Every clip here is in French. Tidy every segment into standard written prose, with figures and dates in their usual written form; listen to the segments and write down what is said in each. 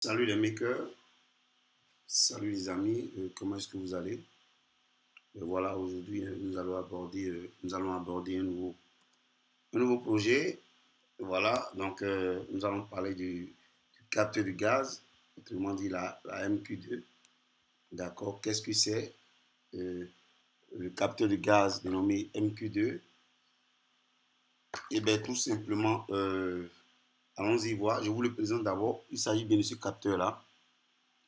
Salut les makers, salut les amis, comment est-ce que vous allez? Voilà, aujourd'hui nous allons aborder un nouveau projet. Voilà, donc nous allons parler du capteur de gaz, autrement dit la MQ2. D'accord, qu'est-ce que c'est? Euh, le capteur de gaz dénommé MQ2? Eh bien, tout simplement, allons-y voir. Je vous le présente d'abord. Il s'agit bien de ce capteur-là.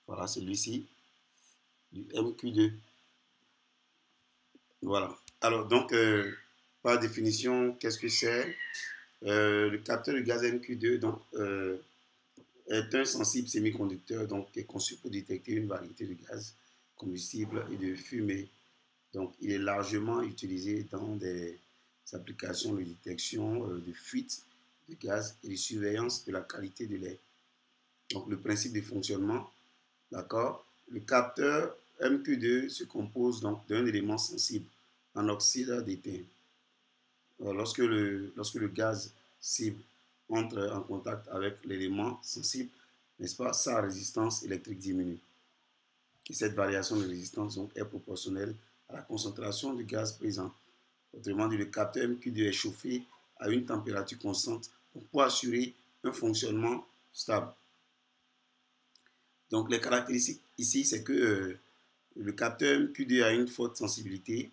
Voilà, celui-ci, du MQ2. Voilà. Alors, donc, par définition, qu'est-ce que c'est? Le capteur de gaz MQ2 donc, est un sensible semi-conducteur donc, qui est conçu pour détecter une variété de gaz combustibles et de fumée. Donc, il est largement utilisé dans des applications de détection de fuite de gaz et de surveillance de la qualité de l'air. Donc, le principe de fonctionnement, d'accord? Le capteur MQ2 se compose donc d'un élément sensible en oxyde d'étain. Lorsque le gaz cible entre en contact avec l'élément sensible, n'est-ce pas, sa résistance électrique diminue. Et cette variation de résistance donc, est proportionnelle à la concentration du gaz présent. Autrement dit, le capteur MQ2 est chauffé à une température constante pour assurer un fonctionnement stable. Donc les caractéristiques ici, c'est que le capteur MQ2 a une forte sensibilité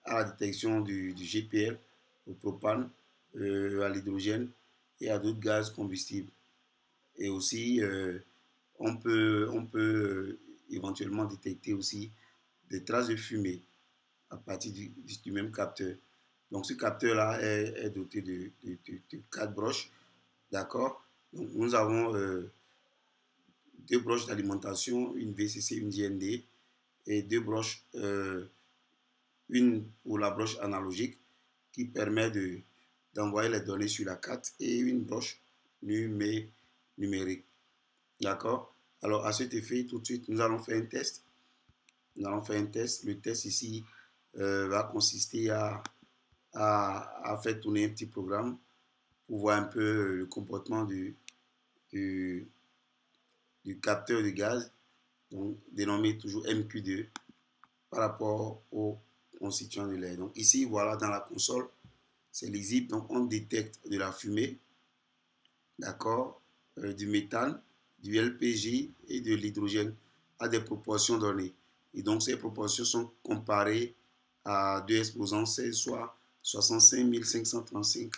à la détection du GPL, au propane, à l'hydrogène et à d'autres gaz combustibles. Et aussi, on peut éventuellement détecter aussi des traces de fumée à partir du même capteur. Donc ce capteur-là est doté de 4 broches, d'accord? Donc nous avons deux broches d'alimentation, une VCC, une JND, et deux broches, une pour la broche analogique qui permet d'envoyer les données sur la carte et une broche numérique. D'accord? Alors, à cet effet, tout de suite, nous allons faire un test. Nous allons faire un test. Le test ici va consister à faire tourner un petit programme pour voir un peu le comportement du, du capteur de gaz, donc dénommé toujours MQ2, par rapport au constituant de l'air. Donc ici, voilà, dans la console, c'est lisible. Donc on détecte de la fumée, d'accord, du méthane, du LPG et de l'hydrogène à des proportions données. Et donc ces proportions sont comparées à 2 exposants 16, soit 65 535,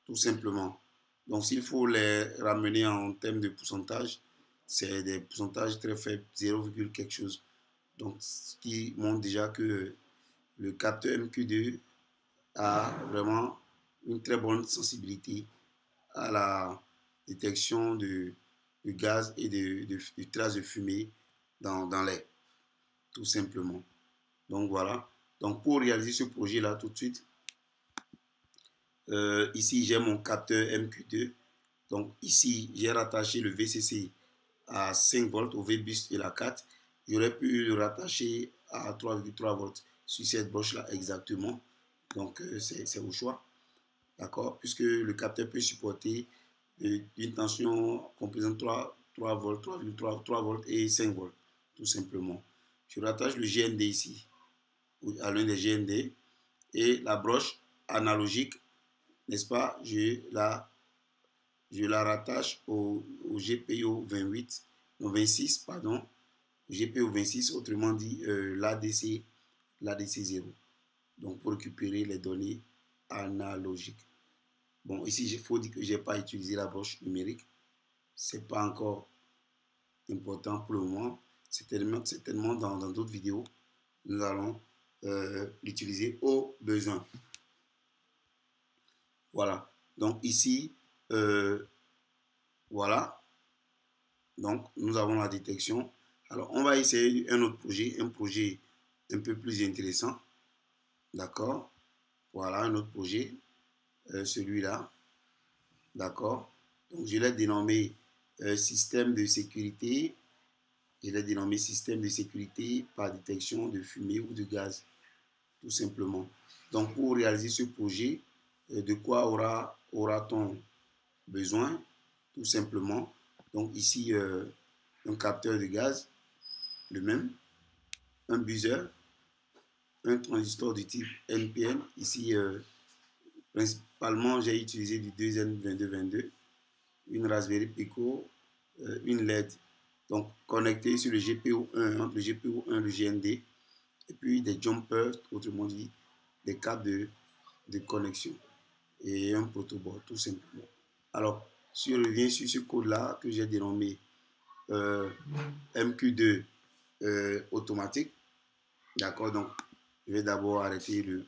tout simplement. Donc s'il faut les ramener en termes de pourcentage, c'est des pourcentages très faibles, 0, quelque chose. Donc ce qui montre déjà que le capteur MQ2 a vraiment une très bonne sensibilité à la détection de gaz et de traces de fumée dans l'air, tout simplement. Donc voilà. Donc pour réaliser ce projet-là tout de suite, ici j'ai mon capteur MQ2. Donc ici j'ai rattaché le VCC à 5 volts au V-bus de la 4. J'aurais pu le rattacher à 3,3 volts sur cette broche-là exactement. Donc c'est au choix. D'accord? Puisque le capteur peut supporter une tension comprise entre 3 volts, 3 volts et 5 volts, tout simplement. Je rattache le GND ici, à l'un des GND, et la broche analogique, n'est-ce pas? Je la rattache au GPIO 28, non 26, pardon, GPIO 26, autrement dit l'ADC 0. Donc pour récupérer les données analogiques. Bon, ici, il faut dire que je n'ai pas utilisé la broche numérique. Ce n'est pas encore important pour le moment. Certainement dans d'autres vidéos, nous allons l'utiliser au besoin. Voilà. Donc ici, voilà. Donc nous avons la détection. Alors on va essayer un autre projet, un projet un peu plus intéressant. D'accord. Voilà un autre projet, celui-là. D'accord. Donc je l'ai dénommé système de sécurité. Je l'ai dénommé système de sécurité par détection de fumée ou de gaz, tout simplement. Donc pour réaliser ce projet, de quoi aura-t-on besoin? Tout simplement, Donc ici, un capteur de gaz, le même, un buzzer, un transistor du type NPN. Ici, principalement, j'ai utilisé du 2N2222, une Raspberry Pico, une LED. Donc, connecté sur le GPO1, entre le GPO1 et le GND, et puis des jumpers, autrement dit, des câbles de connexion et un protoboard, tout simplement. Alors, si je reviens sur ce code-là que j'ai dénommé MQ2 automatique, d'accord, donc je vais d'abord arrêter le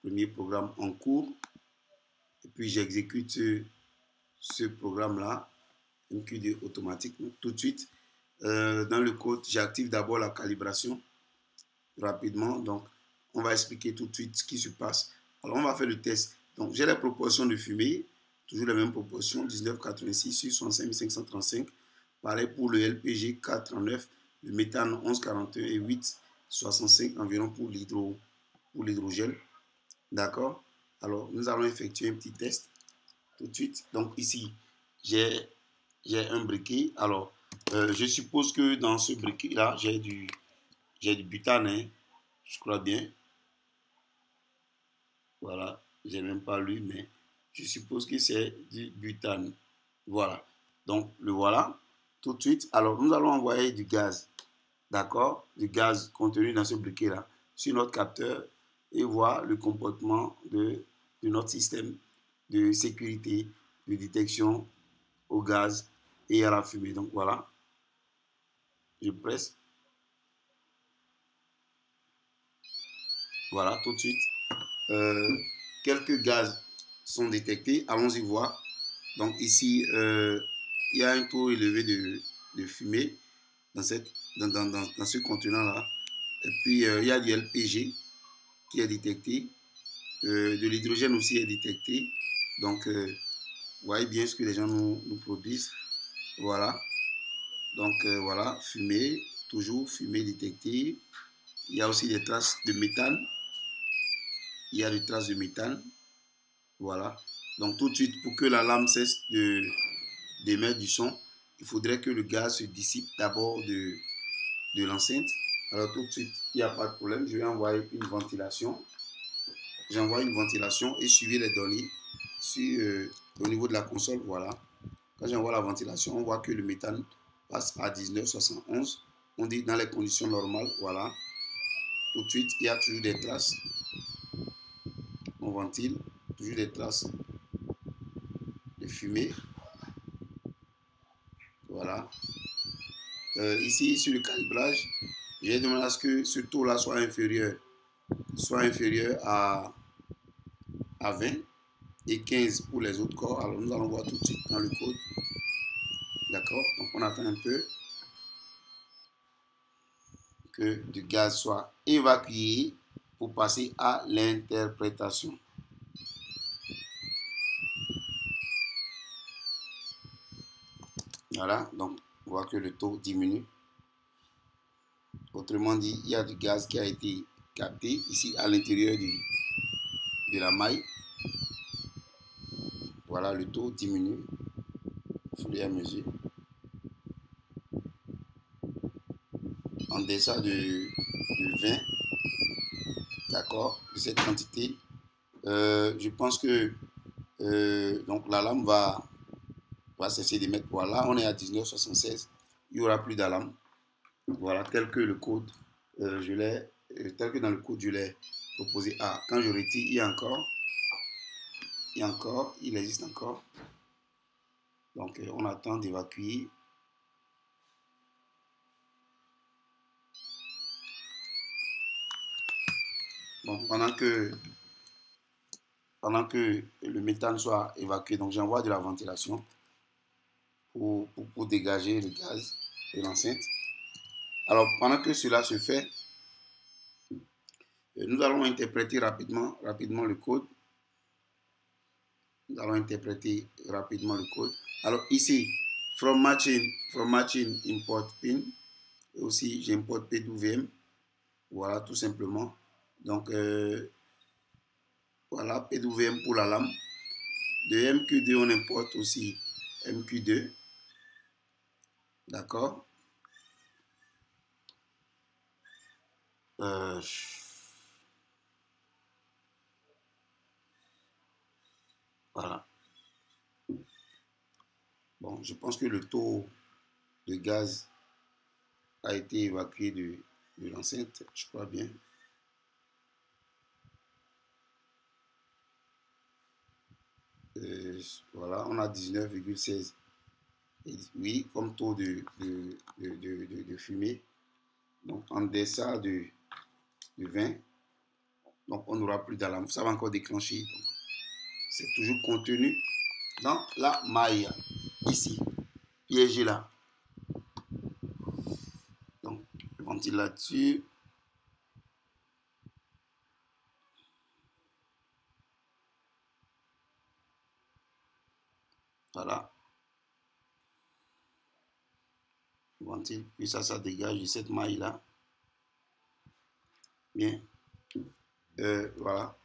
premier programme en cours, et puis j'exécute ce programme-là, MQ2 automatique. Donc, tout de suite, dans le code, j'active d'abord la calibration rapidement. Donc, on va expliquer tout de suite ce qui se passe. Alors, on va faire le test. Donc, j'ai la proportion de fumée, toujours la même proportion, 19,86 sur 65 535. Pareil pour le LPG 439, le méthane 11,41 et 8,65 environ pour l'hydrogène. D'accord? Alors, nous allons effectuer un petit test tout de suite. Donc, ici, j'ai un briquet. Alors, je suppose que dans ce briquet-là, j'ai du butane, hein, je crois bien. Voilà, j'ai même pas lu, mais je suppose que c'est du butane. Voilà, donc le voilà tout de suite. Alors, nous allons envoyer du gaz, d'accord, du gaz contenu dans ce briquet-là sur notre capteur et voir le comportement de notre système de sécurité, de détection au gaz et à la fumée. Donc voilà, je presse. Voilà, tout de suite. Quelques gaz sont détectés. Allons-y voir. Donc ici, il y a un taux élevé de fumée dans ce contenant-là. Et puis, il y a du LPG qui est détecté. De l'hydrogène aussi est détecté. Donc, vous voyez bien ce que les gens nous produisent. Voilà. Donc, voilà, fumée, toujours fumée détectée. Il y a aussi des traces de méthane. Il y a des traces de méthane. Voilà. Donc, tout de suite, pour que la lame cesse d'émettre du son, il faudrait que le gaz se dissipe d'abord de l'enceinte. Alors, tout de suite, il n'y a pas de problème. Je vais envoyer une ventilation. J'envoie une ventilation et suivez les données au niveau de la console. Voilà. Quand j'envoie la ventilation, on voit que le méthane passe à 19,71. On dit dans les conditions normales. Voilà. Tout de suite, il y a toujours des traces. On ventile. Toujours des traces de fumée. Voilà. Ici, sur le calibrage, j'ai demandé à ce que ce taux-là soit inférieur à 20 et 15 pour les autres corps. Alors, nous allons voir tout de suite dans le code. D'accord? Donc, on attend un peu que du gaz soit évacué pour passer à l'interprétation. Voilà, donc on voit que le taux diminue. Autrement dit, il y a du gaz qui a été capté ici à l'intérieur de la maille. Voilà, le taux diminue au fur et à mesure. En deçà de 20, d'accord, de cette quantité, je pense que donc la lame va cesser d'émettre. Voilà, on est à 19,76. Il n'y aura plus d'alarme. Voilà, tel que le code, tel que dans le code, je l'ai proposé. Ah, quand je retire, il existe encore. Donc, on attend d'évacuer. Donc, pendant que le méthane soit évacué, donc j'envoie de la ventilation pour dégager le gaz de l'enceinte. Alors, pendant que cela se fait, nous allons interpréter rapidement le code. Nous allons interpréter rapidement le code. Alors ici, from matching import pin. Et aussi, j'importe PWM. Voilà, tout simplement. Donc, voilà, PWM pour la lame. De MQ2, on importe aussi MQ2. D'accord. Euh, voilà. Bon, je pense que le taux de gaz a été évacué de l'enceinte, je crois bien. Voilà, on a 19,16. Oui, comme taux de fumée. Donc, en deçà de 20, donc on n'aura plus d'alarme. Ça va encore déclencher. C'est toujours contenu dans la maille. Ici, piégé là. Donc, je ventile là-dessus. Voilà. Je ventile, puis ça dégage de cette maille là. Bien. Voilà.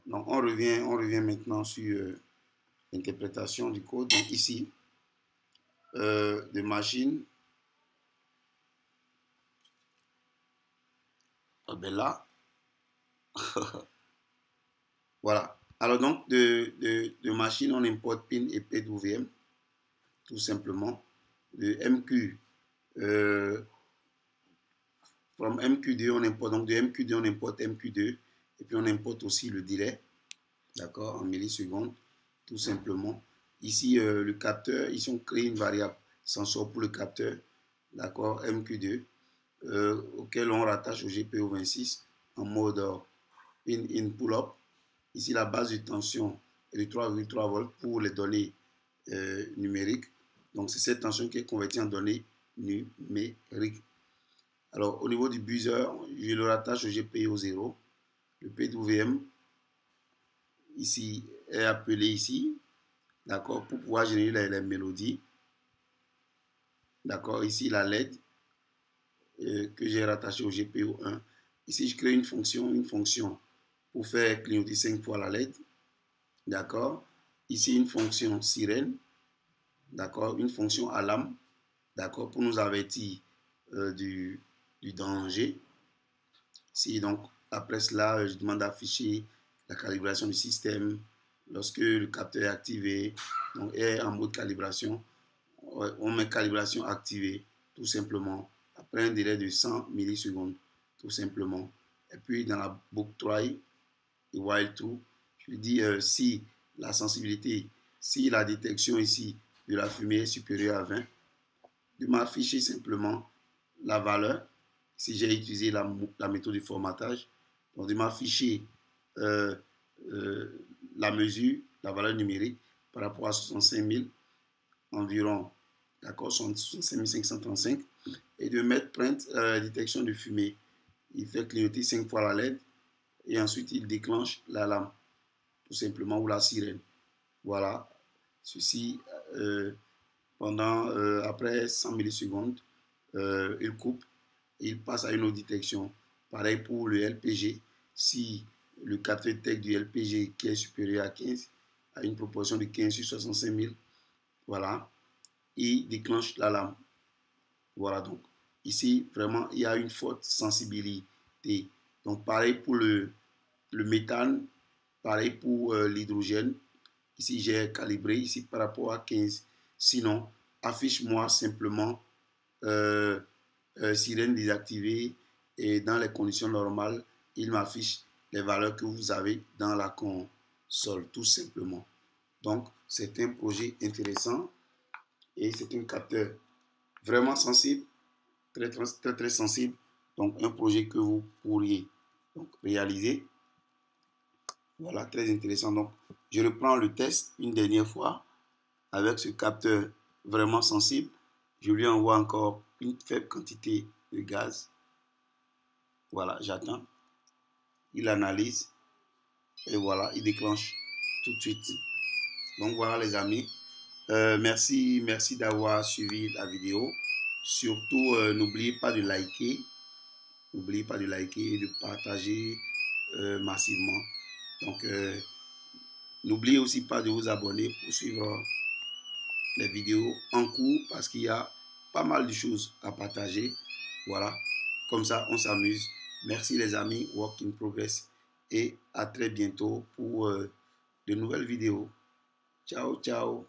Donc, on revient maintenant sur l'interprétation du code. Donc, ici, de machine. Ben là, voilà. Alors donc, de machine, on importe pin et PWM, tout simplement. De MQ, from MQ2, on importe, donc de MQ2, on importe MQ2, et puis on importe aussi le délai, d'accord, en millisecondes, tout simplement. Ici, le capteur, ici on crée une variable sensor pour le capteur, d'accord, MQ2, auquel on rattache au GPO 26 en mode in pull-up. Ici, la base de tension est de 3,3 volts pour les données numériques. Donc, c'est cette tension qui est convertie en données numériques. Alors, au niveau du buzzer, je le rattache au GPIO 0. Le PWM, ici, est appelé ici, d'accord, pour pouvoir générer les mélodies. D'accord, ici, la LED que j'ai rattachée au GPIO 1. Ici, je crée une fonction pour faire clignoter 5 fois la LED. D'accord. Ici, une fonction sirène. D'accord. Une fonction alarme. D'accord. Pour nous avertir du danger. Si donc, après cela, je demande d'afficher la calibration du système. Lorsque le capteur est activé, donc est en mode calibration, on met calibration activée, tout simplement, après un délai de 100 millisecondes, tout simplement. Et puis, dans la boucle try et while true, je lui dis si la sensibilité, si la détection ici de la fumée est supérieure à 20, de m'afficher simplement la valeur, si j'ai utilisé la méthode de formatage, donc de m'afficher euh, la mesure, la valeur numérique par rapport à 65 000 environ, d'accord, 65 535, et de mettre print détection de fumée. Il fait clignoter 5 fois la LED et ensuite il déclenche l'alarme, tout simplement, ou la sirène. Voilà, ceci pendant, après 100 millisecondes, il coupe, il passe à une autre détection. Pareil pour le LPG, si le capteur détecte du LPG qui est supérieur à 15, à une proportion de 15 sur 65 000, voilà, il déclenche l'alarme. Voilà, donc ici, vraiment, il y a une forte sensibilité. Donc, pareil pour le méthane, pareil pour l'hydrogène. Ici, j'ai calibré ici par rapport à 15. Sinon, affiche-moi simplement sirène désactivée et dans les conditions normales, il m'affiche les valeurs que vous avez dans la console, tout simplement. Donc, c'est un projet intéressant et c'est un capteur vraiment sensible, très sensible. Donc, un projet que vous pourriez donc réaliser. Voilà, très intéressant. Donc, je reprends le test une dernière fois avec ce capteur vraiment sensible. Je lui envoie encore une faible quantité de gaz. Voilà, j'attends. Il analyse et voilà, il déclenche tout de suite. Donc voilà les amis. Merci d'avoir suivi la vidéo. Surtout, n'oubliez pas de liker. N'oubliez pas de liker et de partager massivement. Donc, n'oubliez aussi pas de vous abonner pour suivre les vidéos en cours parce qu'il y a pas mal de choses à partager. Voilà, comme ça on s'amuse. Merci les amis, Work in Progress, et à très bientôt pour de nouvelles vidéos. Ciao, ciao.